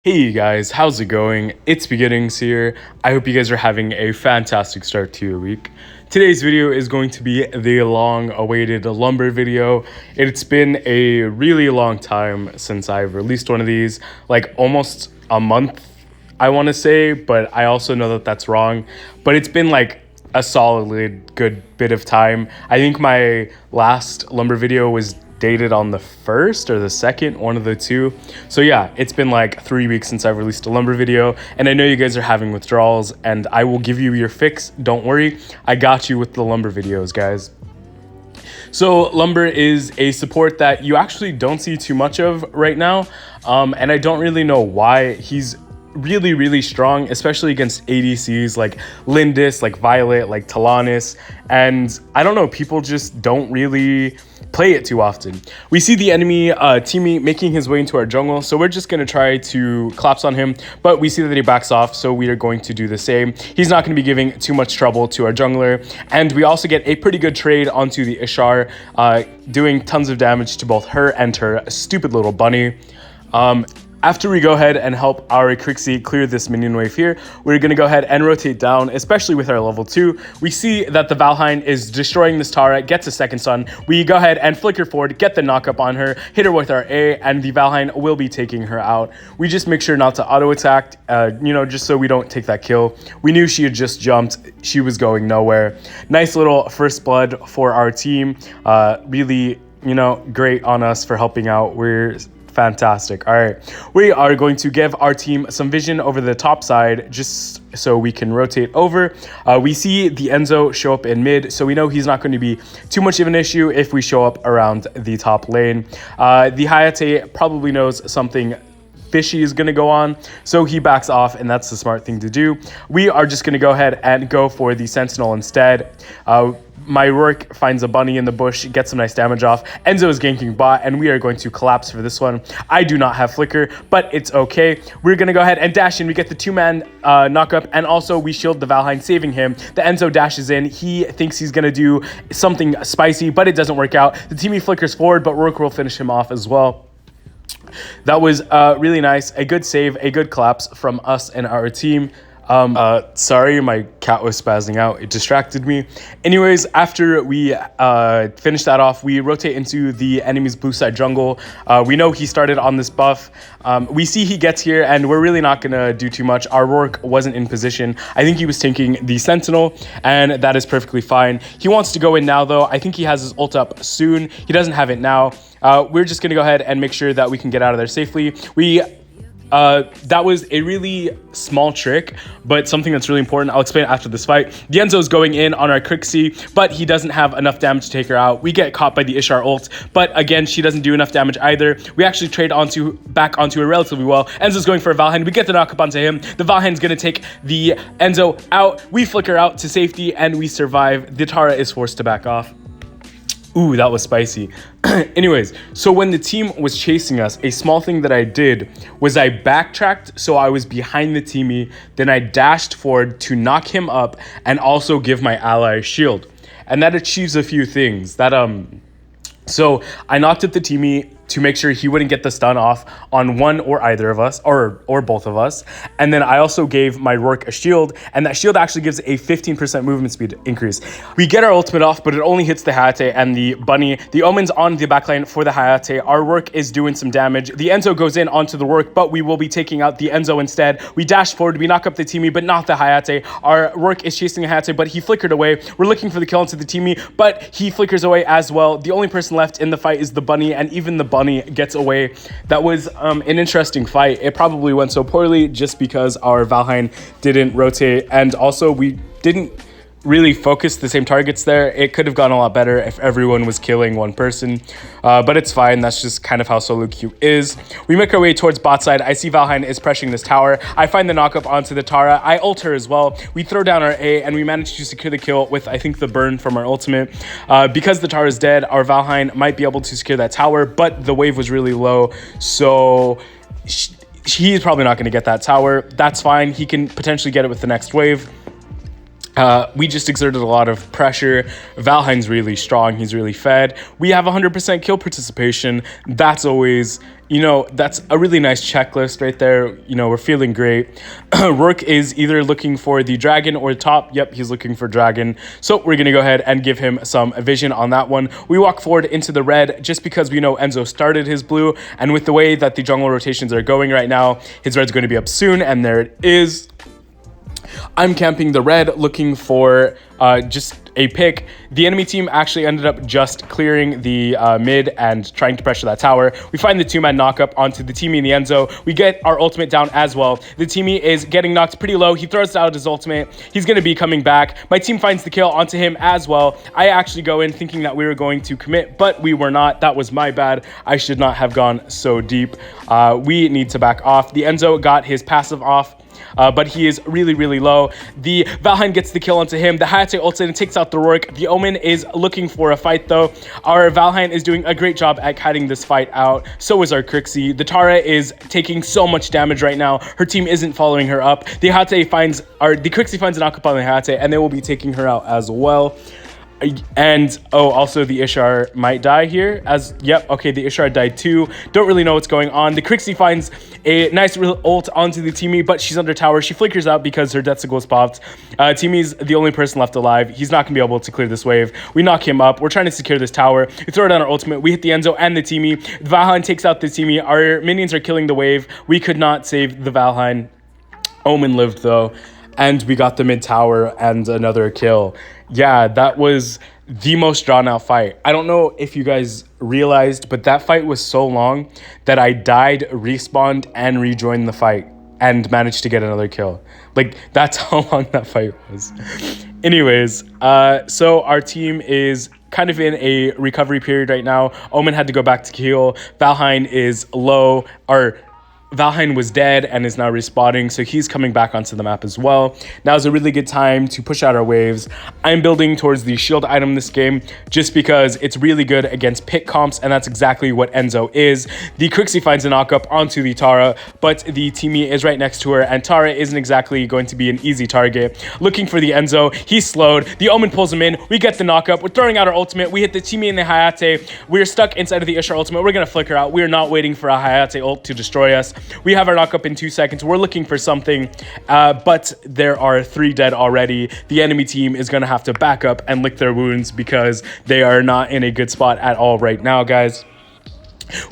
Hey guys, how's it going? It's Beginnings here. I hope you guys are having a fantastic start to your week. Today's video is going to be the long-awaited Lumburr video. It's been a really long time since I've released one of these, like almost a month, I want to say, but I also know that that's wrong. But it's been like a solid good bit of time. I think my last Lumburr video was dated on the 1st or the 2nd, one of the two. So yeah, it's been like 3 weeks since I've released a Lumburr video, and I know you guys are having withdrawals, and I will give you your fix. Don't worry, I got you with the Lumburr videos, guys. So Lumburr is a support that you actually don't see too much of right now, and I don't really know why. He's really strong, especially against ADCs like Lindis, like Violet, like Talanis, and I don't know, people just don't really play it too often. We see the enemy teammate making his way into our jungle, so we're just going to try to collapse on him, but we see that he backs off, so we are going to do the same. He's not going to be giving too much trouble to our jungler, and we also get a pretty good trade onto the Ishar, doing tons of damage to both her and her stupid little bunny. After we go ahead and help our Crixie clear this minion wave here, we're going to go ahead and rotate down, especially with our level 2. We see that the Valheim is destroying this Tara, gets a second stun. We go ahead and flicker forward, get the knock up on her, hit her with our A, and the Valheim will be taking her out. We just make sure not to auto-attack, just so we don't take that kill. We knew she had just jumped. She was going nowhere. Nice little first blood for our team. Really, great on us for helping out. We're fantastic. All right, we are going to give our team some vision over the top side just so we can rotate over. We see the Enzo show up in mid, so we know he's not going to be too much of an issue if we show up around the top lane. The Hayate probably knows something fishy is going to go on, so he backs off, and that's the smart thing to do. We are just going to go ahead and go for the Sentinel instead. My Rourke finds a bunny in the bush, gets some nice damage off. Enzo is ganking bot, and we are going to collapse for this one. I do not have flicker, but it's okay. We're going to go ahead and dash in. We get the 2-man knock up, and also we shield the Valheim, saving him. The Enzo dashes in. He thinks he's going to do something spicy, but it doesn't work out. The teammate flickers forward, but Rourke will finish him off as well. That was really nice. A good save, a good collapse from us and our team. Sorry, my cat was spazzing out. It distracted me. Anyways, after we finish that off, we rotate into the enemy's blue side jungle. We know he started on this buff. We see he gets here, and we're really not going to do too much. Our Rourke wasn't in position. I think he was tanking the Sentinel, and that is perfectly fine. He wants to go in now, though. I think he has his ult up soon. He doesn't have it now. We're just going to go ahead and make sure that we can get out of there safely. That was a really small trick, but something that's really important. I'll explain after this fight. The Enzo is going in on our Crixie, but he doesn't have enough damage to take her out. We get caught by the Ishar ult, but again, she doesn't do enough damage either. We actually trade back onto her relatively well. Enzo's going for a Valheim. We get the knock up onto him. The Valheim's going to take the Enzo out. We flicker out to safety, and we survive. The Tara is forced to back off. Ooh, that was spicy. Anyways, so when the team was chasing us, a small thing that I did was I backtracked, so I was behind the teammate, then I dashed forward to knock him up and also give my ally a shield. And that achieves a few things. So I knocked at the teammate to make sure he wouldn't get the stun off on one or either of us, or both of us. And then I also gave my Rourke a shield, and that shield actually gives a 15% movement speed increase. We get our ultimate off, but it only hits the Hayate and the bunny. The Omen's on the backline for the Hayate. Our Rourke is doing some damage. The Enzo goes in onto the Rourke, but we will be taking out the Enzo instead. We dash forward, we knock up the teammate, but not the Hayate. Our Rourke is chasing the Hayate, but he flickered away. We're looking for the kill into the teammate, but he flickers away as well. The only person left in the fight is the bunny, and even the bunny gets away. That was an interesting fight. It probably went so poorly just because our Valheim didn't rotate, and also we didn't really focus the same targets there. It could have gone a lot better if everyone was killing one person, but it's fine. That's just kind of how solo queue is. We make our way towards bot side. I see Valheim is pressuring this tower. I find the knock up onto the Tara. I ult her as well. We throw down our A, and we manage to secure the kill with, I think, the burn from our ultimate. Because the Tara is dead, our Valheim might be able to secure that tower, but the wave was really low, so he's probably not going to get that tower. That's fine. He can potentially get it with the next wave. We just exerted a lot of pressure. Valheim's really strong. He's really fed. We have 100% kill participation. That's always you know, that's a really nice checklist right there. You know, we're feeling great. Rourke is either looking for the dragon or top. Yep, he's looking for dragon. So we're going to go ahead and give him some vision on that one. We walk forward into the red just because we know Enzo started his blue. And with the way that the jungle rotations are going right now, his red's going to be up soon. And there it is. I'm camping the red, looking for just a pick. The enemy team actually ended up just clearing the mid and trying to pressure that tower. We find the two-man knock-up onto the teammate in the end zone. We get our ultimate down as well. The teammate is getting knocked pretty low. He throws out his ultimate. He's going to be coming back. My team finds the kill onto him as well. I actually go in thinking that we were going to commit, but we were not. That was my bad. I should not have gone so deep. We need to back off. The Enzo got his passive off. But he is really, really low. The Valheim gets the kill onto him. The Hayate ults in and takes out the Rourke. The Omen is looking for a fight, though. Our Valheim is doing a great job at cutting this fight out. So is our Crixie. The Tara is taking so much damage right now. Her team isn't following her up. The Crixie finds an knock-up on the Hayate, and they will be taking her out as well. And also the Ishar might die here okay, the Ishar died too. Don't really know what's going on. The Crixie finds a nice ult onto the teammate, but she's under tower. She flickers out because her death signal is popped. Teammate's the only person left alive. He's not gonna be able to clear this wave. We knock him up. We're trying to secure this tower. We throw down our ultimate. We hit the Enzo and the teammate. Valheim takes out the teammate. Our minions are killing the wave. We could not save the Valheim. Omen lived though. And we got the mid tower and another kill. Yeah, that was the most drawn out fight. I don't know if you guys realized, but that fight was so long that I died, respawned, and rejoined the fight and managed to get another kill. Like, that's how long that fight was. Anyways, so our team is kind of in a recovery period right now. Omen had to go back to heal. Valheim is low, Valheim was dead and is now respawning, so he's coming back onto the map as well. Now is a really good time to push out our waves. I'm building towards the shield item this game just because it's really good against pick comps, and that's exactly what Enzo is. The Crixie finds a knock-up onto the Tara, but the teammate is right next to her, and Tara isn't exactly going to be an easy target. Looking for the Enzo, he's slowed. The Omen pulls him in. We get the knock-up. We're throwing out our ultimate. We hit the teammate in the Hayate. We're stuck inside of the Ishar ultimate. We're going to flicker out. We are not waiting for a Hayate ult to destroy us. We have our knock-up in 2 seconds. We're looking for something, but there are 3 dead already. The enemy team is going to have to back up and lick their wounds because they are not in a good spot at all right now, guys.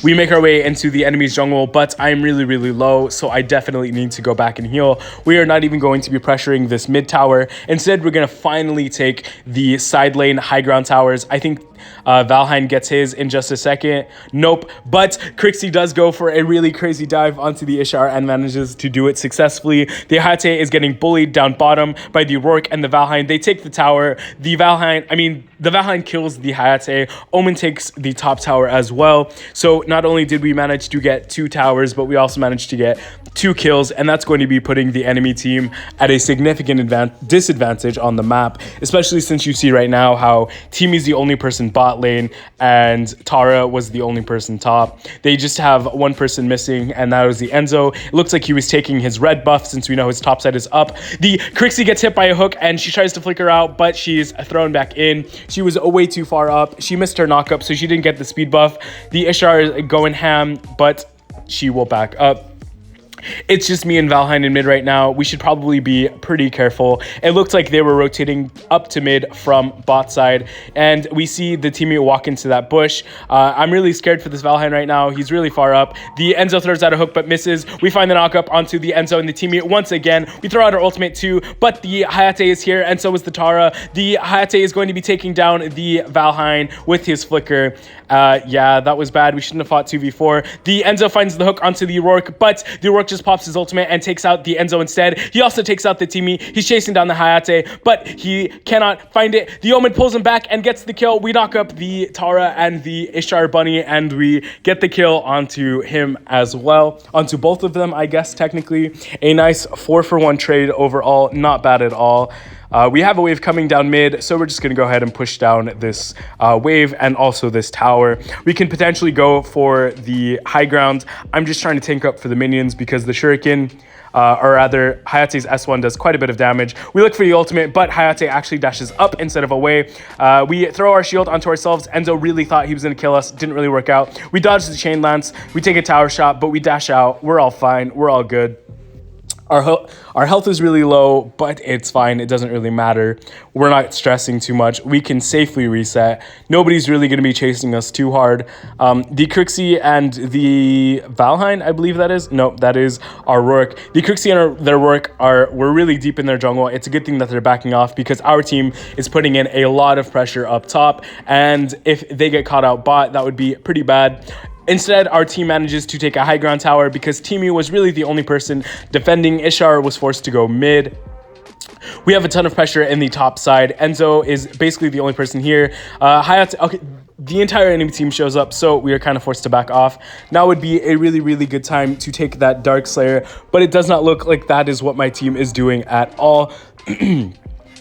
We make our way into the enemy's jungle, but I'm really, really low, so I definitely need to go back and heal. We are not even going to be pressuring this mid tower. Instead, we're going to finally take the side lane high ground towers. I think Valheim gets his in just a second. Nope, but Crixie does go for a really crazy dive onto the Ishar and manages to do it successfully. The Hayate is getting bullied down bottom by the Rourke and the Valheim. They take the tower. The Valheim kills the Hayate. Omen takes the top tower as well. So not only did we manage to get 2 towers, but we also managed to get 2 kills, and that's going to be putting the enemy team at a significant disadvantage on the map, especially since you see right now how Team is the only person bot lane and Tara was the only person top. They just have 1 person missing, and that was the Enzo. It looks like he was taking his red buff since we know his top side is up. The Crixie gets hit by a hook and she tries to flicker out, but she's thrown back in. She was way too far up. She missed her knockup, so she didn't get the speed buff. The Ishar is going ham, but she will back up. It's just me and Valheim in mid right now. We should probably be pretty careful. It looked like they were rotating up to mid from bot side, and we see the teammate walk into that bush. I'm really scared for this Valheim right now. He's really far up. The Enzo throws out a hook but misses. We find the knock-up onto the Enzo and the teammate once again. We throw out our ultimate too, but the Hayate is here, and so is the Tara. The Hayate is going to be taking down the Valheim with his flicker. Yeah, that was bad. We shouldn't have fought 2v4. The Enzo finds the hook onto the Rourke, but the Rourke just pops his ultimate and takes out the Enzo instead. He also takes out the teammate. He's chasing down the Hayate, but he cannot find it. The Omen pulls him back and gets the kill. We knock up the Tara and the Ishar bunny, and we get the kill onto him as well. Onto both of them, I guess, technically. A nice 4-for-1 trade overall. Not bad at all. We have a wave coming down mid, so we're just going to go ahead and push down this wave and also this tower. We can potentially go for the high ground. I'm just trying to tank up for the minions because the shuriken, or rather Hayate's S1 does quite a bit of damage. We look for the ultimate, but Hayate actually dashes up instead of away. We throw our shield onto ourselves. Enzo really thought he was going to kill us. Didn't really work out. We dodge the chain lance. We take a tower shot, but we dash out. We're all fine. We're all good. Our health is really low, but it's fine. It doesn't really matter. We're not stressing too much. We can safely reset. Nobody's really going to be chasing us too hard. The Crixie and the Valheim, I believe that is. No, that is our Rourke. The Crixie and their Rourke we're really deep in their jungle. It's a good thing that they're backing off because our team is putting in a lot of pressure up top. And if they get caught out bot, that would be pretty bad. Instead, our team manages to take a high ground tower because Timu was really the only person defending. Ishar was forced to go mid. We have a ton of pressure in the top side. Enzo is basically the only person here. Hayate, okay, the entire enemy team shows up, so we are kind of forced to back off. Now would be a really, really good time to take that Dark Slayer, but it does not look like that is what my team is doing at all.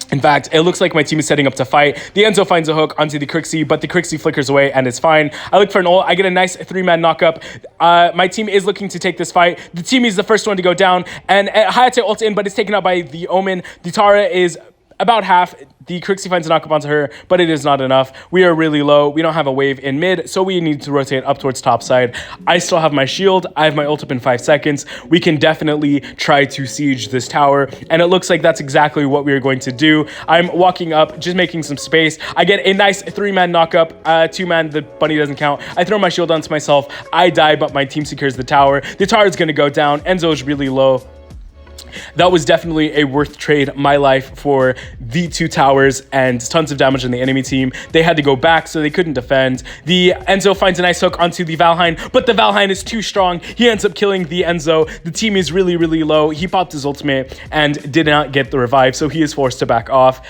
In fact, it looks like my team is setting up to fight. The Enzo finds a hook onto the Crixie, but the Crixie flickers away and it's fine. I look for an ult. I get a nice 3-man knockup. My team is looking to take this fight. The team is the first one to go down, and Hayate ults in, but it's taken out by the Omen. The Tara is about half. The Crixie finds a knockup onto her, but it is not enough. We are really low. We don't have a wave in mid, so we need to rotate up towards top side. I still have my shield. I have my ult up in 5 seconds. We can definitely try to siege this tower, and it looks like that's exactly what we are going to do. I'm walking up, just making some space. I get a nice 3-man knockup. 2-man, the bunny doesn't count. I throw my shield onto myself. I die, but my team secures the tower. The tower is going to go down. Enzo is really low. That was definitely a worth trade my life for the 2 towers and tons of damage on the enemy team. They had to go back, so they couldn't defend. The Enzo finds a nice hook onto the Valheim, but the Valheim is too strong. He ends up killing the Enzo. The team is really, really low. He popped his ultimate and did not get the revive, so he is forced to back off.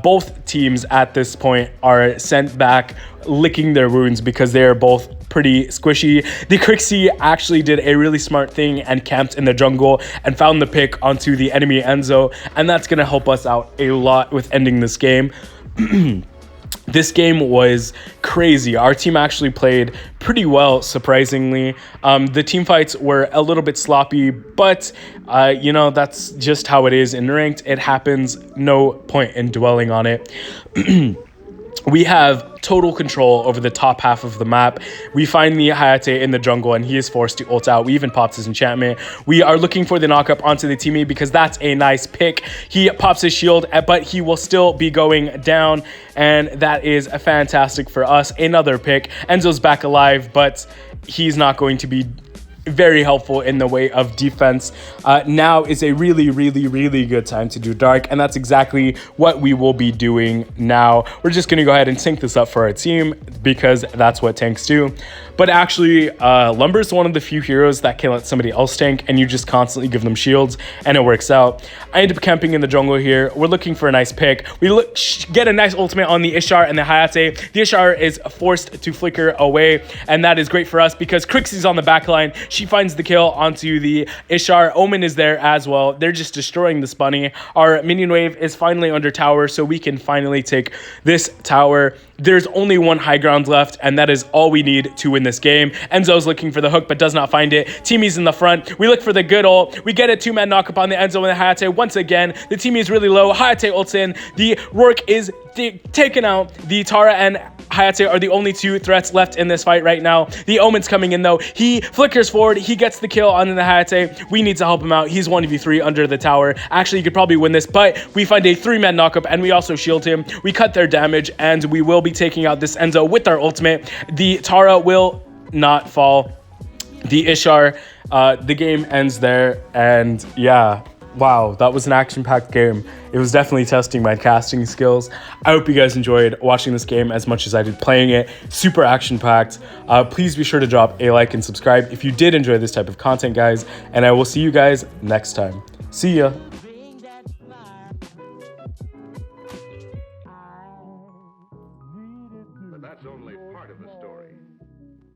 Both teams at this point are sent back licking their wounds because they are both pretty squishy. The Crixie actually did a really smart thing and camped in the jungle and found the pick onto the enemy Enzo, and that's going to help us out a lot with ending this game. This game was crazy. Our team actually played pretty well, surprisingly. The team fights were a little bit sloppy, but you know, that's just how it is in ranked. It happens. No point in dwelling on it. We have total control over the top half of the map. We find the Hayate in the jungle and he is forced to ult out. We even popped his enchantment. We are looking for the knockup onto the teammate because that's a nice pick. He pops his shield, but he will still be going down, and that is fantastic for us. Another pick. Enzo's back alive, but he's not going to be very helpful in the way of defense. Now is a really, really, really good time to do dark, and that's exactly what we will be doing now. We're just going to go ahead and tank this up for our team because that's what tanks do. But actually, Lumburr is one of the few heroes that can let somebody else tank, and you just constantly give them shields, and it works out. I end up camping in the jungle here. We're looking for a nice pick. We get a nice ultimate on the Ishar and the Hayate. The Ishar is forced to flicker away, and that is great for us because Crixie's on the back line. She finds the kill onto the Ishar. Omen is there as well. They're just destroying this bunny. Our minion wave is finally under tower, so we can finally take this tower. There's only one high ground left, and that is all we need to win this game. Enzo's looking for the hook, but does not find it. Timmy's in the front. We look for the good ult. We get a 2-man knockup on the Enzo and the Hayate. Once again, the Timmy is really low. Hayate ults in. The Rourke is taken out. The Tara and Hayate are the only 2 threats left in this fight right now. The Omen's coming in though. He flickers forward. He gets the kill on the Hayate. We need to help him out. He's 1v3 under the tower. Actually, you could probably win this, but we find a 3-man knockup and we also shield him. We cut their damage and we will be taking out this Enzo with our ultimate. The Tara will not fall. The Ishar, the game ends there, and yeah. Wow, that was an action-packed game. It was definitely testing my casting skills. I hope you guys enjoyed watching this game as much as I did playing it. Super action-packed. Please be sure to drop a like and subscribe if you did enjoy this type of content, guys. And I will see you guys next time. See ya. But that's only part of the story.